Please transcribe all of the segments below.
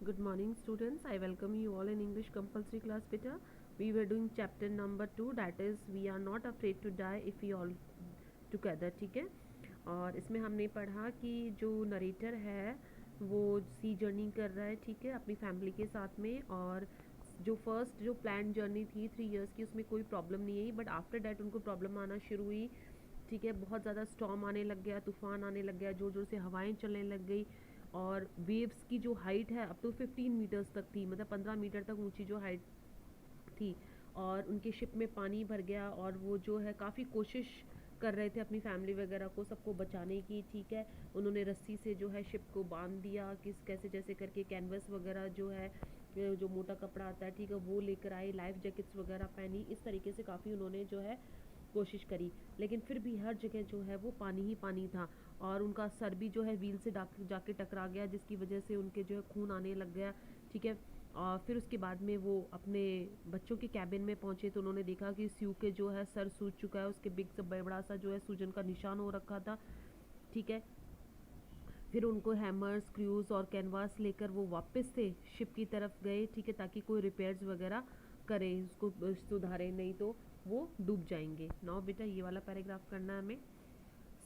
Good morning, students. I welcome you all in English compulsory class beta. We were doing chapter number 2, that is we are not afraid to die if we all together. ठीक है, और इसमें हमने पढ़ा कि जो narrator है वो सी जर्नी कर रहा है, ठीक है, अपनी फैमिली के साथ में। और जो फर्स्ट जो प्लान जर्नी थी 3 इयर्स की, उसमें कोई प्रॉब्लम नहीं आई, बट आफ्टर डैट उनको प्रॉब्लम आना शुरू हुई। ठीक है, बहुत ज़्यादा स्टॉर्म आने लग गया, तूफान आने लग गया, ज़ोर ज़ोर से हवाएं चलने लग गई, और वेव्स की जो हाइट है अब तो 15 मीटर्स तक थी, मतलब 15 मीटर तक ऊंची जो हाइट थी। और उनके शिप में पानी भर गया, और वो जो है काफ़ी कोशिश कर रहे थे अपनी फैमिली वगैरह को सबको बचाने की। ठीक है, उन्होंने रस्सी से जो है शिप को बांध दिया, किस कैसे जैसे करके कैनवस वगैरह जो है जो मोटा कपड़ा आता है, ठीक है, वो लेकर आए, लाइफ जैकेट्स वगैरह पहनी, इस तरीके से काफ़ी उन्होंने जो है कोशिश करी। लेकिन फिर भी हर जगह जो है वो पानी ही पानी था, और उनका सर भी जो है व्हील से जाके टकरा गया, जिसकी वजह से उनके जो है खून आने लग गया। ठीक है, और फिर उसके बाद में वो अपने बच्चों के कैबिन में पहुंचे तो उन्होंने देखा कि स्यू के जो है सर सूज चुका है, उसके बिग से बड़ा सा जो है सूजन का निशान हो रखा था। ठीक है, फिर उनको हैमर स्क्रूज और कैनवास लेकर वो वापस से शिप की तरफ गए, ठीक है, ताकि कोई रिपेयर्स वगैरह करे, उसको सुधारे, नहीं तो वो डूब जाएंगे। नाउ बेटा ये वाला पैराग्राफ करना है हमें।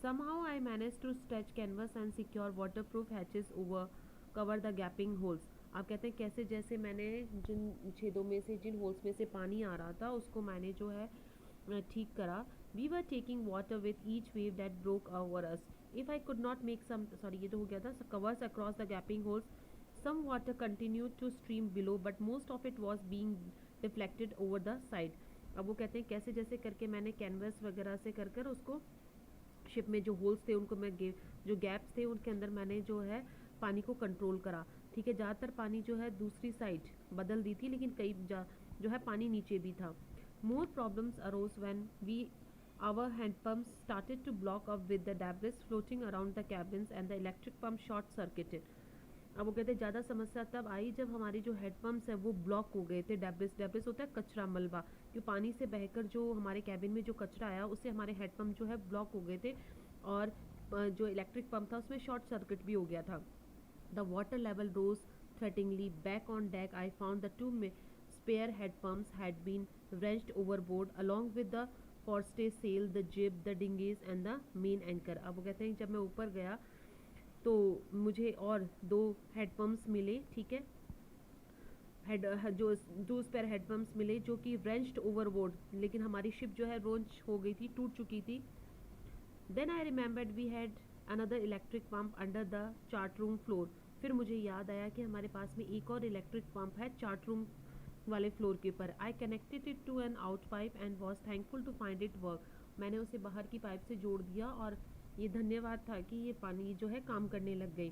Somehow I managed to stretch canvas and secure waterproof hatches over cover the gaping holes. आप कहते हैं कैसे, जैसे मैंने जिन छेदों में से, जिन होल्स में से पानी आ रहा था, उसको मैंने जो है ठीक करा। We were taking water with each wave that broke over us. If I could not make some, sorry ये तो हो गया था, covers across the gaping holes, some water continued to stream below, but most of it was being deflected over the side. अब वो कहते हैं कैसे जैसे करके मैंने कैनवस वगैरह से कर कर उसको शिप में जो होल्स थे उनको मैं जो गैप्स थे उनके अंदर मैंने जो है पानी को कंट्रोल करा। ठीक है, ज़्यादातर पानी जो है दूसरी साइड बदल दी थी, लेकिन कई जो है पानी नीचे भी था। More problems arose when we our hand pumps started to block up with the debris floating around the cabins and the electric pump short circuited. अब वो कहते हैं ज़्यादा समस्या तब आई जब हमारी जो हेडपम्प्स है वो ब्लॉक हो गए थे। डेब्रिस डेब्रिस होता है कचरा, मलबा, जो पानी से बहकर जो हमारे कैबिन में जो कचरा आया उससे हमारे हेडपम्प जो है ब्लॉक हो गए थे, और जो इलेक्ट्रिक पंप था उसमें शॉर्ट सर्किट भी हो गया था। The water level rose threateningly back on deck. I found the two spare head pumps had been wrenched overboard along with the forestay sail, the jib, the dinghies and the main anchor. अब वो कहते हैं जब मैं ऊपर गया तो मुझे और 2 हेडपम्प्स मिले, ठीक है, हेड जो 2 स्पेयर हेडपम्प्स मिले जो कि रेंच्ड ओवरबोर्ड, लेकिन हमारी शिप जो है रोंच हो गई थी, टूट चुकी थी। Then I remembered we had another electric pump under the chart room floor. फिर मुझे याद आया कि हमारे पास में एक और इलेक्ट्रिक पंप है चार्ट रूम वाले फ्लोर के ऊपर। I connected it to an out pipe and was thankful to find it work. मैंने उसे बाहर की पाइप से जोड़ दिया, और ये धन्यवाद था कि ये पानी जो है काम करने लग गई।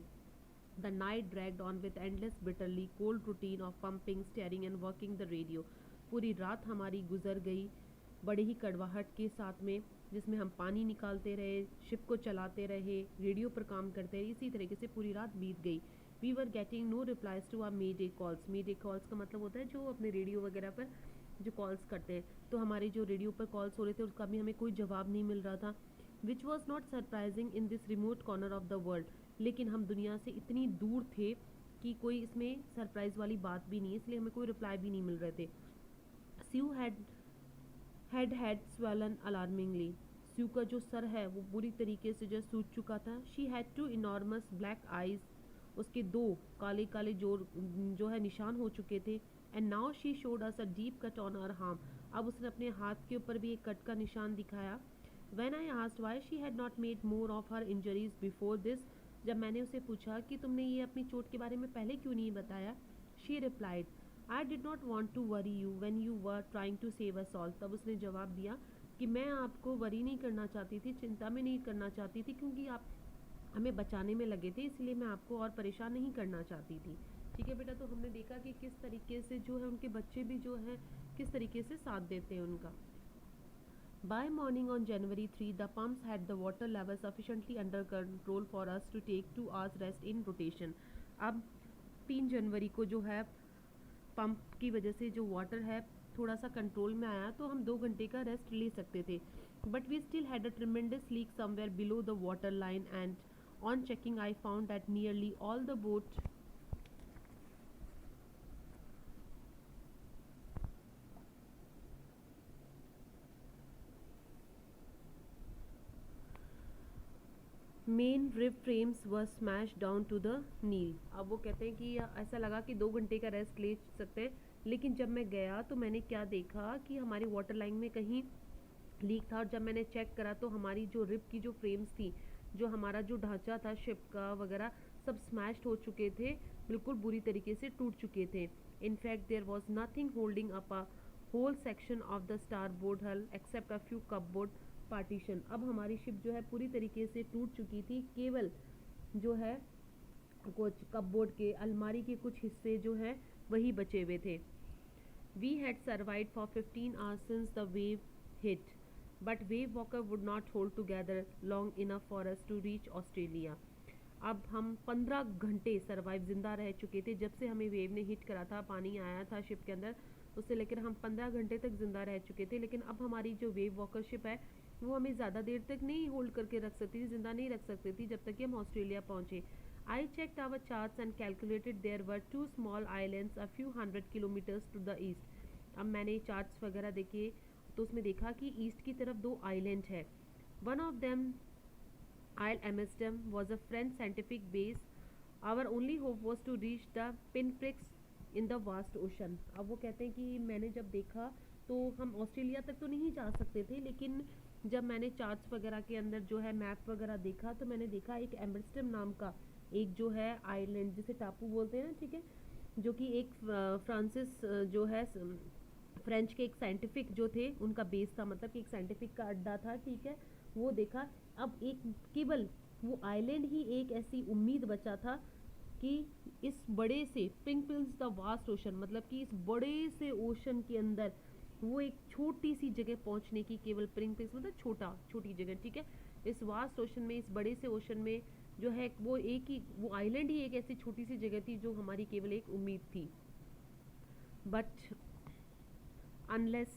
The night dragged on with endless bitterly cold routine of pumping, steering and working the radio. पूरी रात हमारी गुजर गई बड़े ही कड़वाहट के साथ में, जिसमें हम पानी निकालते रहे, शिप को चलाते रहे, रेडियो पर काम करते रहे, इसी तरीके से पूरी रात बीत गई। We were getting no replies to our mayday calls. Mayday calls का मतलब होता है जो अपने रेडियो वगैरह पर जो कॉल्स करते हैं, तो हमारे जो रेडियो पर कॉल्स हो रहे थे उसका भी हमें कोई जवाब नहीं मिल रहा था। Which was not surprising in this remote corner of the world. लेकिन हम दुनिया से इतनी दूर थे कि कोई इसमें सरप्राइज वाली बात भी नहीं है, इसलिए हमें कोई रिप्लाई भी नहीं मिल रहे थे। स्यू हैड swollen alarmingly. स्यू का जो सर है वो बुरी तरीके से जो सूज चुका था। She had two enormous black eyes. उसके 2 काले काले जो है निशान हो चुके थे। And now she showed us a deep cut on her harm. अब उसने अपने हाथ के ऊपर भी एक कट का निशान दिखाया। When I asked why she had not made more of her injuries before this, जब मैंने उसे पूछा कि तुमने ये अपनी चोट के बारे में पहले क्यों नहीं बताया, she replied, I did not want to worry you when you were trying to save us all. तब उसने जवाब दिया कि मैं आपको वरी नहीं करना चाहती थी, चिंता में नहीं करना चाहती थी, क्योंकि आप हमें बचाने में लगे थे, इसलिए मैं आपको और परेशान नहीं करना चाहती थी। ठीक है बेटा, तो हमने देखा कि किस तरीके से जो है उनके बच्चे भी जो है किस तरीके से साथ देते हैं उनका। By morning on January 3, the pumps had the water level sufficiently under control for us to take 2 hours rest in rotation. अब 3 जनवरी को जो है पंप की वजह से जो वाटर है थोड़ा सा कंट्रोल में आया, तो हम 2 घंटे का रेस्ट ले सकते थे। But we still had a tremendous leak somewhere below the water line, and on checking I found that nearly all the boat main rib frames were smash down to the keel. अब वो कहते हैं कि ऐसा लगा कि 2 घंटे का रेस्ट ले सकते हैं, लेकिन जब मैं गया तो मैंने क्या देखा कि हमारी वाटर लाइन में कहीं लीक था, और जब मैंने चेक करा तो हमारी जो रिब की जो फ्रेम्स थी, जो हमारा जो ढांचा था शिप का वगैरह, सब स्मैश्ड हो चुके थे, बिल्कुल बुरी तरीके से टूट चुके थे। In fact there was nothing holding up a whole section of the starboard hull except a few cupboard partition. अब हमारी शिप जो है पूरी तरीके से टूट चुकी थी, केवल जो है कुछ कपबोर्ड के, अलमारी के कुछ हिस्से जो है वही बचे हुए थे। We had survived for 15 hours since the wave hit, but wave walker would not hold together long enough for us to reach Australia. अब हम 15 घंटे सर्वाइव जिंदा रह चुके थे, जब से हमें वेव ने हिट करा था, पानी आया था शिप के अंदर, उससे लेकर हम 15 घंटे तक जिंदा रह चुके थे। लेकिन अब हमारी जो वेव वॉकर शिप है वो हमें ज़्यादा देर तक नहीं होल्ड करके रख सकती थी, जिंदा नहीं रख सकती थी, जब तक कि हम ऑस्ट्रेलिया पहुंचे। I checked our charts and calculated there were 2 small islands a few hundred kilometers to the east. अब मैंने चार्ट्स वगैरह देखे तो उसमें देखा कि ईस्ट की तरफ 2 आइलैंड है। One of them Isle Amsterdam was a French scientific base. Our only hope was to reach the pinpricks in the vast ocean. अब वो कहते हैं कि मैंने जब देखा तो हम ऑस्ट्रेलिया तक तो नहीं जा सकते थे, लेकिन जब मैंने चार्ट्स वगैरह के अंदर जो है मैप वगैरह देखा तो मैंने देखा एक एम्बर्स्टम नाम का एक जो है आइलैंड, जिसे टापू बोलते हैं ना, ठीक है, जो कि एक फ्रांसिस जो है फ्रेंच के एक साइंटिफिक जो थे उनका बेस था, मतलब कि एक साइंटिफिक का अड्डा था, ठीक है, वो देखा। अब एक केवल वो आइलैंड ही एक ऐसी उम्मीद बचा था कि इस बड़े से पिंकपिल्स द वास्ट ओशन, मतलब कि इस बड़े से ओशन के अंदर वो एक छोटी सी जगह पहुंचने की, केवल पिंकपिल्स मतलब छोटी जगह, ठीक है, इस वास्ट ओशन में, इस बड़े से ओशन में जो है वो एक ही, वो आइलैंड ही एक ऐसी छोटी सी जगह थी जो हमारी केवल एक उम्मीद थी। But unless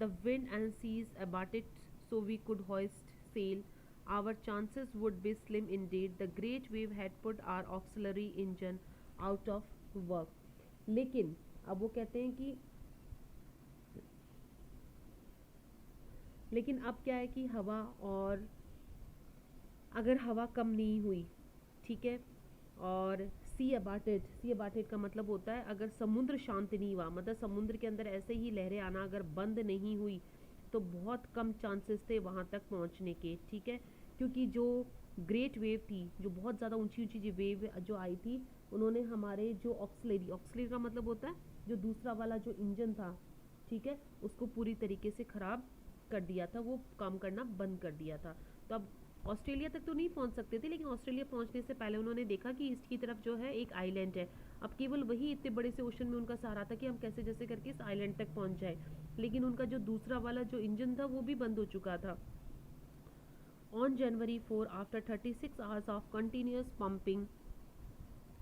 the wind and seas abated so we could hoist sail, our chances would be slim indeed. The great wave had put our auxiliary engine out of work. लेकिन अब वो कहते हैं कि लेकिन अब क्या है कि हवा, और अगर हवा कम नहीं हुई, ठीक है, और सी अबाटेड का मतलब होता है अगर समुद्र शांत नहीं हुआ, मतलब समुद्र के अंदर ऐसे ही लहरें आना अगर बंद नहीं हुई, तो बहुत कम चांसेस थे वहाँ तक पहुँचने के, ठीक है, क्योंकि जो ग्रेट वेव थी, जो बहुत ज़्यादा ऊंची ऊंची जो वेव जो आई थी, उन्होंने हमारे जो ऑक्सिलरी का मतलब होता है जो दूसरा वाला जो इंजन था, ठीक है, उसको पूरी तरीके से ख़राब कर दिया था, वो काम करना बंद कर दिया था। तो अब ऑस्ट्रेलिया तक तो नहीं पहुंच सकते थे, लेकिन ऑस्ट्रेलिया पहुंचने से पहले उन्होंने देखा कि ईस्ट की तरफ जो है एक आइलैंड है। अब केवल वही इतने बड़े से ओशन में उनका सहारा था कि हम कैसे जैसे करके इस आइलैंड तक पहुंच जाए, लेकिन उनका जो दूसरा वाला जो इंजन था वो भी बंद हो चुका था। On January 4 after 36 hours of continuous pumping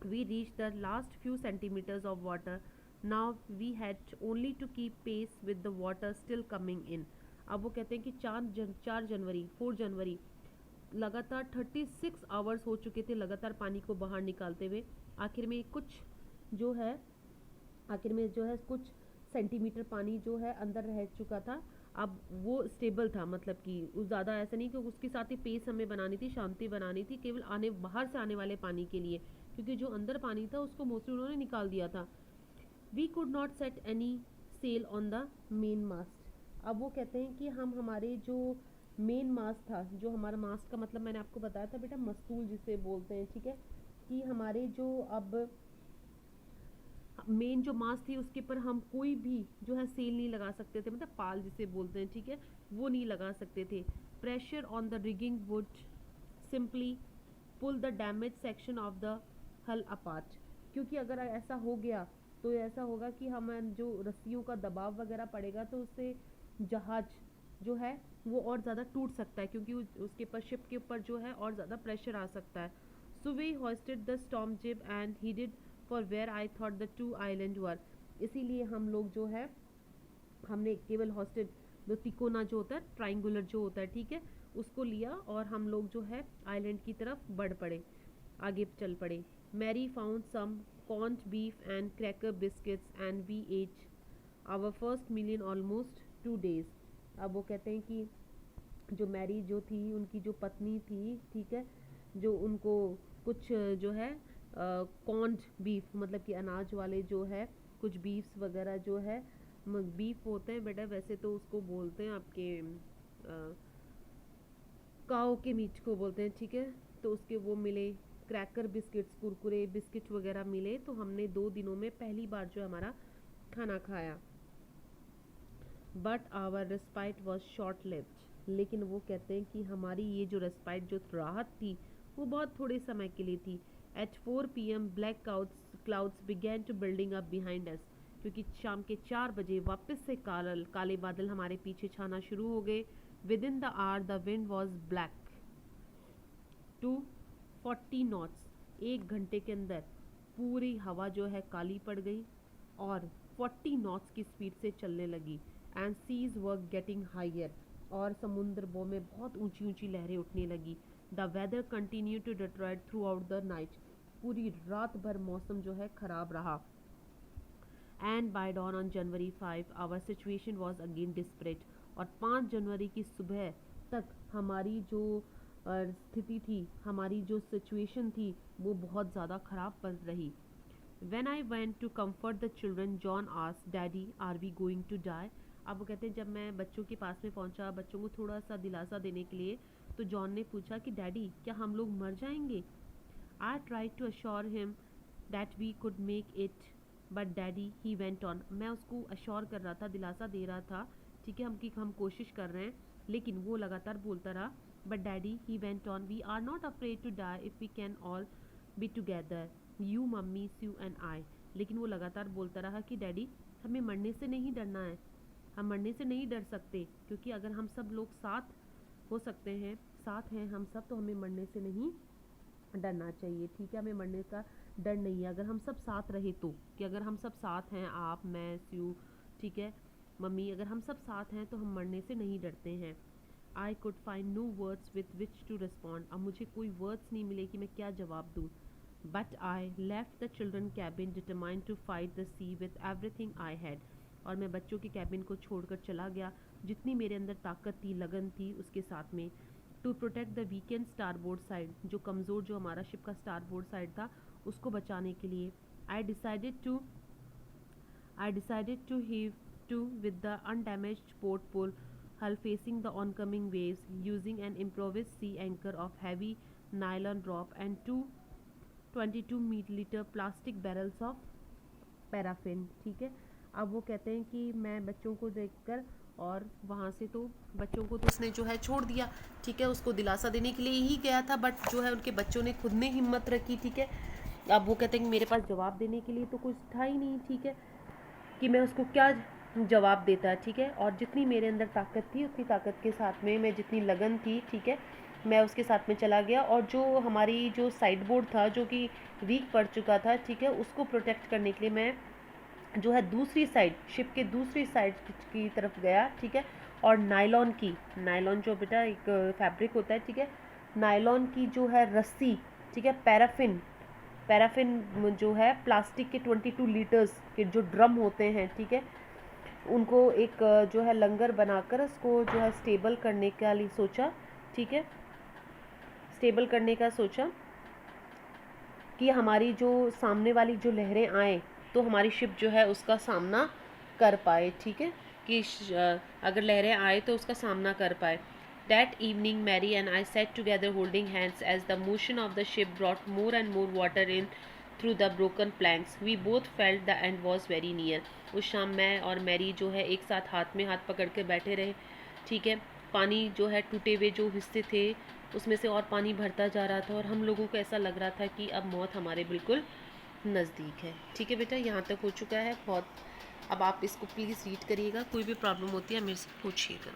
we reached the last few centimeters of water. Now we had only to keep pace with the water still coming in. अब वो कहते हैं कि 4 जनवरी लगातार 36 आवर्स हो चुके थे लगातार पानी को बाहर निकालते हुए। आखिर में कुछ सेंटीमीटर पानी जो है अंदर रह चुका था। अब वो स्टेबल था, मतलब कि ज़्यादा ऐसा नहीं कि उसके साथ ही पेस हमें बनानी थी, शांति बनानी थी केवल बाहर से आने वाले पानी के लिए, क्योंकि जो अंदर पानी था उसको मोस्टली उन्होंने निकाल दिया था। We could not set any sail on the main mast. अब वो कहते हैं कि हम हमारे जो मेन मास्ट था, जो हमारा मास्ट का मतलब मैंने आपको बताया था बेटा, मस्तूल जिसे बोलते हैं, ठीक है, कि हमारे जो अब मेन जो मास्ट थी उसके ऊपर हम कोई भी जो है सेल नहीं लगा सकते थे, मतलब पाल जिसे बोलते हैं, ठीक है, वो नहीं लगा सकते थे। Pressure on the rigging would simply pull the damage section of the hull apart, क्योंकि अगर ऐसा हो गया तो ऐसा होगा कि हम जो रस्सियों का दबाव वगैरह पड़ेगा तो उससे जहाज जो है वो और ज़्यादा टूट सकता है, क्योंकि उसके ऊपर शिप के ऊपर जो है और ज़्यादा प्रेशर आ सकता है। So we hoisted the storm jib and headed for where I thought the 2 island were. इसीलिए हम लोग जो है हमने केवल हॉस्टेड जो तिकोना जो होता है, ट्राइंगुलर जो होता है, ठीक है, उसको लिया और हम लोग जो है आइलैंड की तरफ बढ़ पड़े, आगे चल पड़े। Mary found some corned beef and cracker biscuits and we ate our first meal in almost 2 days। अब वो कहते हैं कि जो मैरी जो थी, उनकी जो पत्नी थी, ठीक है, जो उनको कुछ जो है कॉर्न्ड बीफ, मतलब कि अनाज वाले जो है कुछ बीफ्स वगैरह जो है, बीफ होते हैं बेटा, वैसे तो उसको बोलते हैं आपके काओ के मीट को बोलते हैं, ठीक है। तो उसके वो मिले, क्रैकर बिस्किट्स, कुरकुरे बिस्किट वगैरह मिले। तो हमने 2 दिनों में पहली बार जो हमारा खाना खाया। But our respite was short lived, लेकिन वो कहते हैं कि हमारी ये जो रेस्पाइट, जो राहत थी, वो बहुत थोड़े समय के लिए थी। At 4 PM black clouds began to building up behind us, क्योंकि शाम के 4 बजे वापस से काले बादल हमारे पीछे छाना शुरू हो गए। Within the hour the wind was black to 40 knots, 1 घंटे के अंदर पूरी हवा जो है काली पड़ गई और 40 नॉट्स की स्पीड से चलने लगी। And seas were getting higher, और समुद्र में बहुत ऊंची ऊंची लहरें उठने लगी। The weather continue to deteriorate through the night, पूरी रात भर मौसम जो है खराब रहा। And by dawn on January 5 our situation was again desperate, और 5 जनवरी की सुबह तक हमारी जो स्थिति थी, हमारी जो सिचुएशन थी, वो बहुत ज़्यादा ख़राब पड़ रही। When I went to comfort the children, John asked, Daddy, are we going to die? अब वो कहते हैं जब मैं बच्चों के पास में पहुंचा, बच्चों को थोड़ा सा दिलासा देने के लिए, तो जॉन ने पूछा कि डैडी क्या हम लोग मर जाएंगे? I tried to assure him that we could make it, but Daddy, he went on. मैं उसको अश्योर कर रहा था, दिलासा दे रहा था, ठीक है, हम कोशिश कर रहे हैं, लेकिन वो लगातार बोलता रहा। But Daddy, he went on, we are not afraid to die if we can all be together. You, mummy, Sue and I. लेकिन वो लगातार बोलता रहा कि डैडी, हमें मरने से नहीं डरना है, हम मरने से नहीं डर सकते, क्योंकि अगर हम सब लोग साथ हो सकते हैं, साथ हैं हम सब, तो हमें मरने से नहीं डरना चाहिए, ठीक है, हमें मरने का डर नहीं है अगर हम सब साथ रहे तो, कि अगर हम सब साथ हैं, आप, मैं, स्यू, ठीक है, मम्मी, अगर हम सब साथ हैं तो हम मरने से नहीं डरते हैं। I could find no words with which to respond, अब मुझे कोई वर्ड्स नहीं मिले कि मैं क्या जवाब दूँ। But I left the children cabin determined to fight the sea with everything I had, और मैं बच्चों के कैबिन को छोड़कर चला गया, जितनी मेरे अंदर ताकत थी, लगन थी, उसके साथ में। To protect the weakened starboard side, जो कमज़ोर, जो हमारा शिप का स्टारबोर्ड साइड था, उसको बचाने के लिए। I decided to heave to with the undamaged port pole hull facing the oncoming waves, using an improvised sea anchor of heavy nylon rope and 2 22 milliliter plastic barrels of paraffin, ठीक है। अब वो कहते हैं कि मैं बच्चों को देखकर, और वहाँ से तो बच्चों को तो उसने जो है छोड़ दिया, ठीक है, उसको दिलासा देने के लिए ही गया था, बट जो है उनके बच्चों ने खुद ने हिम्मत रखी, ठीक है। अब वो कहते हैं कि मेरे पास जवाब देने के लिए तो कुछ था ही नहीं, ठीक है, कि मैं उसको क्या जवाब देता, ठीक है। और जितनी मेरे अंदर ताकत थी, उतनी ताकत के साथ में, मैं जितनी लगन थी, ठीक है, मैं उसके साथ में चला गया। और जो हमारी जो साइड बोर्ड था, जो कि वीक पड़ चुका था, ठीक है, उसको प्रोटेक्ट करने के लिए मैं जो है दूसरी साइड, शिप के दूसरी साइड की तरफ गया, ठीक है। और नायलॉन जो बेटा एक फैब्रिक होता है, ठीक है, नायलॉन की जो है रस्सी, ठीक है, पैराफिन जो है प्लास्टिक के 22 लीटर्स के जो ड्रम होते हैं, ठीक है, उनको एक जो है लंगर बनाकर उसको जो है स्टेबल करने का लिए सोचा, ठीक है, स्टेबल करने का सोचा कि हमारी जो सामने वाली जो लहरें आए तो हमारी शिप जो है उसका सामना कर पाए, ठीक है, कि अगर लहरें आए तो उसका सामना कर पाए। That evening Mary and I sat together holding hands as the motion of the ship brought more and more water in through the broken planks. We both felt the end was very near. उस शाम मैं और Mary जो है एक साथ हाथ में हाथ पकड़ के बैठे रहे, ठीक है। पानी जो है टूटे हुए जो हिस्से थे उसमें से और पानी भरता जा रहा था, और हम लोगों को ऐसा लग रहा था कि अब मौत हमारे बिल्कुल नज़दीक है, ठीक है बेटा, यहाँ तक हो चुका है बहुत। अब आप इसको प्लीज़ रीड करिएगा, कोई भी प्रॉब्लम होती है मेरे से पूछिएगा।